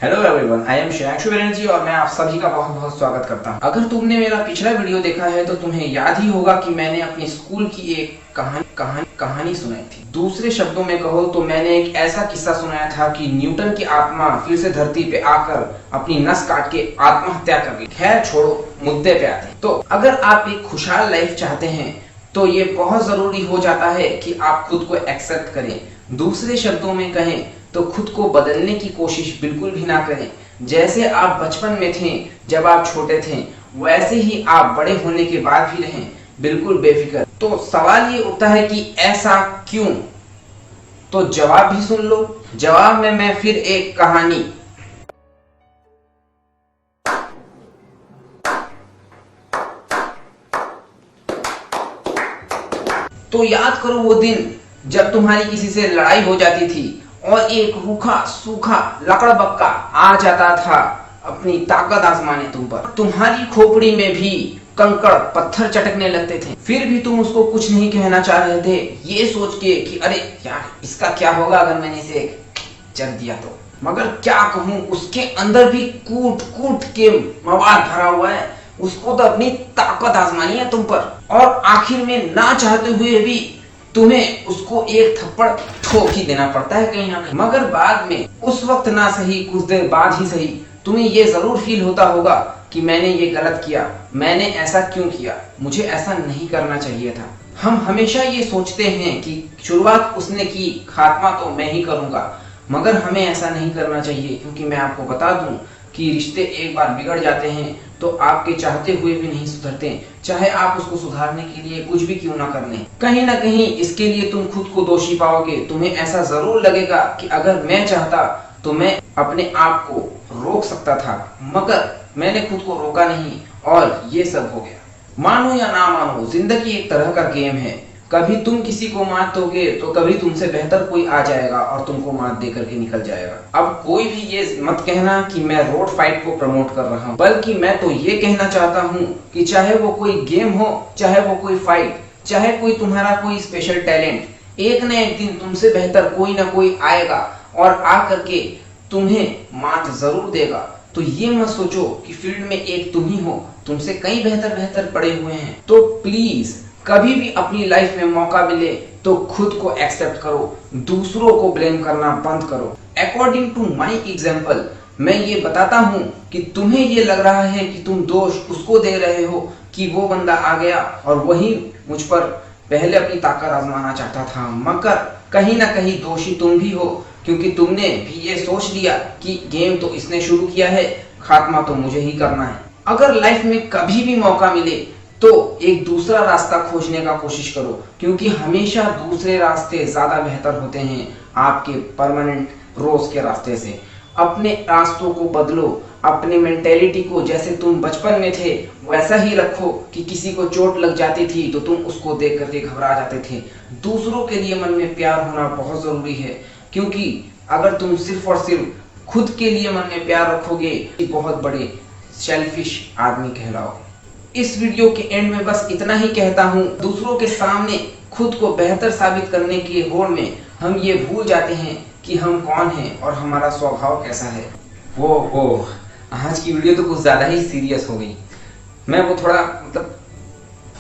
Hello everyone, I am Shreyanshu Banerjee और मैं आप सभी का बहुत बहुत स्वागत करता हूं। अगर तुमने मेरा पिछला वीडियो देखा है तो तुम्हें याद ही होगा कि मैंने अपने स्कूल की एक कहानी सुनाई थी। दूसरे शब्दों में कहो तो मैंने एक ऐसा किस्सा सुनाया था कि न्यूटन की आत्मा फिर से धरती पे आकर अपनी नस काट के आत्महत्या कर गई। खैर छोड़ो, मुद्दे पे आते हैं। तो अगर आप एक खुशहाल लाइफ चाहते हैं तो ये बहुत जरूरी हो जाता है कि आप खुद को एक्सेप्ट करें। दूसरे शब्दों में कहें तो खुद को बदलने की कोशिश बिल्कुल भी ना करें। जैसे आप बचपन में थे, जब आप छोटे थे, वैसे ही आप बड़े होने के बाद भी रहें, बिल्कुल बेफिक्र। तो सवाल ये उठता है कि ऐसा क्यों? तो जवाब भी सुन लो। जवाब में मैं फिर एक कहानी। तो याद करो वो दिन जब तुम्हारी किसी से लड़ाई हो जाती थी और एक रूखा सूखा लकड़बग्गा आ जाता था अपनी ताकत आजमाने तुम पर। तुम्हारी खोपड़ी में भी कंकड़ पत्थर चटकने लगते थे, फिर भी तुम उसको कुछ नहीं कहना चाह रहे थे, ये सोच के कि अरे यार इसका क्या होगा अगर मैंने इसे चल दिया तो। मगर क्या कहूं, उसके अंदर भी कूट कूट के मवाद भरा हुआ है। उसको तो अपनी ताकत आजमानी है तुम पर, और आखिर में ना चाहते हुए भी तुम्हें उसको एक थप्पड़ ठोक ही देना पड़ता है कहीं ना कहीं। मगर बाद में, उस वक्त ना सही, कुछ देर बाद ही सही, तुम्हें ये जरूर फील होता होगा कि मैंने ये गलत किया, मैंने ऐसा क्यों किया, मुझे ऐसा नहीं करना चाहिए था। हम हमेशा ये सोचते हैं कि शुरुआत उसने की, खात्मा तो मैं ही करूंगा। मगर हमें ऐसा नहीं करना चाहिए, क्योंकि मैं आपको बता दूं कि रिश्ते एक बार बिगड़ जाते हैं तो आपके चाहते हुए भी नहीं सुधरते, चाहे आप उसको सुधारने के लिए कुछ भी क्यों ना कर लें। कहीं ना कहीं इसके लिए तुम खुद को दोषी पाओगे। तुम्हें ऐसा जरूर लगेगा कि अगर मैं चाहता तो मैं अपने आप को रोक सकता था, मगर मैंने खुद को रोका नहीं और ये सब हो गया। मानो या ना मानो, जिंदगी एक तरह का गेम है। कभी तुम किसी को मात दोगे तो कभी तुमसे बेहतर कोई आ जाएगा और तुमको मात दे करके निकल जाएगा। अब कोई भी ये मत कहना कि मैं रोड फाइट को प्रमोट कर रहा हूँ, बल्कि मैं तो ये कहना चाहता हूँ कि चाहे वो कोई गेम हो, चाहे वो कोई फाइट, चाहे कोई तुम्हारा कोई स्पेशल टैलेंट, एक न एक दिन तुमसे बेहतर कोई ना कोई आएगा और आ करके तुम्हें मात जरूर देगा। तो ये मत सोचो कि फील्ड में एक तुम ही हो, तुमसे कई बेहतर पड़े हुए हैं। तो प्लीज कभी भी अपनी लाइफ में मौका मिले तो खुद को एक्सेप्ट करो, दूसरों को ब्लेम करना बंद करो। अकॉर्डिंग टू माई एग्जाम्पल, मैं ये बताता हूँ कि तुम्हें ये लग रहा है कि तुम दोष उसको दे रहे हो कि वो बंदा आ गया और वही मुझ पर पहले अपनी ताकत आजमाना चाहता था, मगर कहीं ना कहीं दोषी तुम भी हो, क्योंकि तुमने भी ये सोच लिया कि गेम तो इसने शुरू किया है, खात्मा तो मुझे ही करना है। अगर लाइफ में कभी भी मौका मिले तो एक दूसरा रास्ता खोजने का कोशिश करो, क्योंकि हमेशा दूसरे रास्ते ज्यादा बेहतर होते हैं आपके परमानेंट रोज के रास्ते से। अपने रास्तों को बदलो, अपनी मेंटेलिटी को जैसे तुम बचपन में थे वैसा ही रखो कि किसी को चोट लग जाती थी तो तुम उसको देख करके घबरा जाते थे। दूसरों के लिए मन में प्यार होना बहुत जरूरी है, क्योंकि अगर तुम सिर्फ और सिर्फ खुद के लिए मन में प्यार रखोगे तो बहुत बड़े सेल्फिश आदमी कहलाओगे। इस वीडियो के एंड में बस इतना ही कहता हूँ, दूसरों के सामने खुद को बेहतर साबित करने की होड़ में हम ये भूल जाते हैं कि हम कौन हैं और हमारा स्वभाव कैसा है। वो आज की वीडियो तो कुछ ज्यादा ही सीरियस हो गई। मैं वो थोड़ा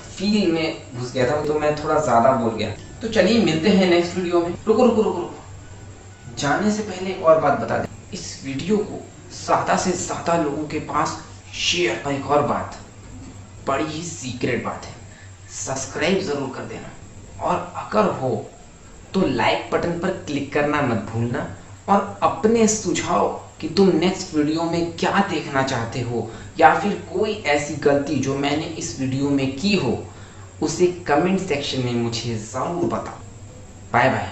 फील में घुस गया था, तो मैं थोड़ा ज्यादा बोल गया। तो चलिए मिलते हैं नेक्स्ट वीडियो में। रुको, जाने से पहले एक और बात बता दें, इस वीडियो को ज्यादा से ज्यादा लोगों के पास शेयर करें। एक और बात, बड़ी ही सीक्रेट बात है, सब्सक्राइब जरूर कर देना, और अगर हो तो लाइक बटन पर क्लिक करना मत भूलना, और अपने सुझाव कि तुम नेक्स्ट वीडियो में क्या देखना चाहते हो, या फिर कोई ऐसी गलती जो मैंने इस वीडियो में की हो, उसे कमेंट सेक्शन में मुझे जरूर बताओ। Bye bye.